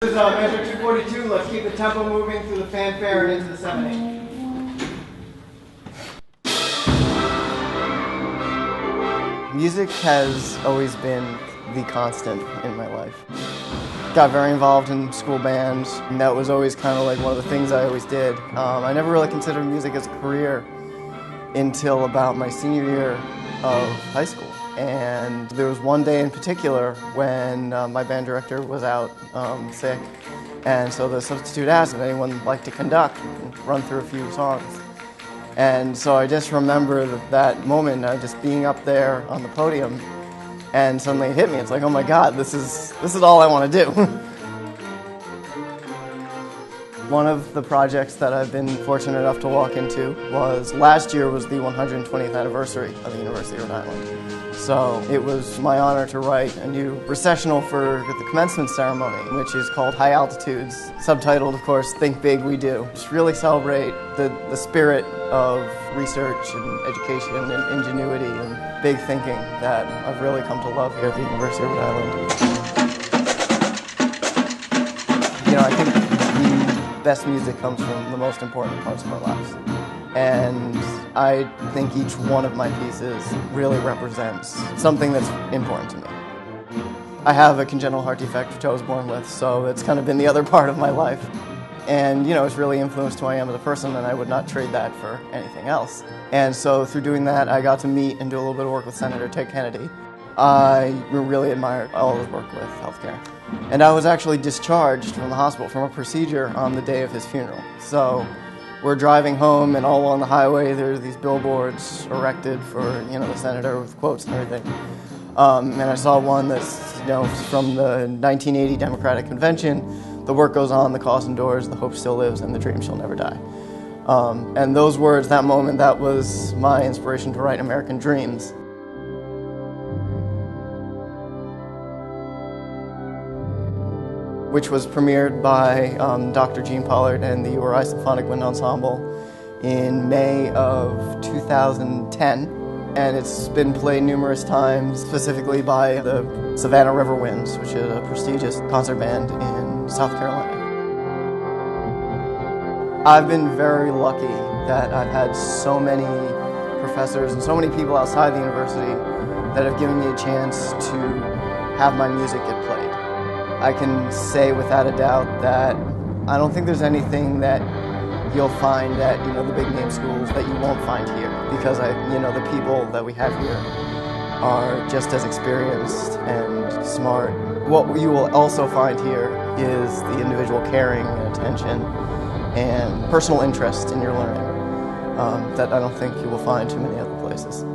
This is measure 242. Let's keep the tempo moving through the fanfare and into the 7/8. Music has always been the constant in my life. Got very involved in school bands, and that was always kind of like one of the things I always did. I never really considered music as a career until about my senior year of high school. And there was one day in particular when my band director was out sick, and so the substitute asked if anyone would like to conduct and run through a few songs. And so I just remember that moment, just being up there on the podium, and suddenly it hit me. It's like, oh my God, this is all I want to do. One of the projects that I've been fortunate enough to walk into was, last year was the 120th anniversary of the University of Rhode Island. So it was my honor to write a new recessional for the commencement ceremony, which is called High Altitudes, subtitled, of course, Think Big, We Do. Just really celebrate the spirit of research and education and ingenuity and big thinking that I've really come to love here at the University of Rhode Island. You know, I think the best music comes from the most important parts of our lives. And I think each one of my pieces really represents something that's important to me. I have a congenital heart defect, which I was born with, so it's kind of been the other part of my life. And, you know, it's really influenced who I am as a person, and I would not trade that for anything else. And so through doing that, I got to meet and do a little bit of work with Senator Ted Kennedy. I really admired all his work with healthcare. And I was actually discharged from the hospital from a procedure on the day of his funeral. So we're driving home, and all along the highway there are these billboards erected for, you know, the senator with quotes and everything. And I saw one that's, you know, from the 1980 Democratic Convention. The work goes on, the cause endures, the hope still lives, and the dream shall never die. And those words, that moment, that was my inspiration to write American Dreams. Which was premiered by Dr. Gene Pollard and the URI Symphonic Wind Ensemble in May of 2010. And it's been played numerous times, specifically by the Savannah River Winds, which is a prestigious concert band in South Carolina. I've been very lucky that I've had so many professors and so many people outside the university that have given me a chance to have my music get played. I can say without a doubt that I don't think there's anything that you'll find at, you know, the big name schools that you won't find here, because the people that we have here are just as experienced and smart. What you will also find here is the individual caring and attention and personal interest in your learning that I don't think you will find too many other places.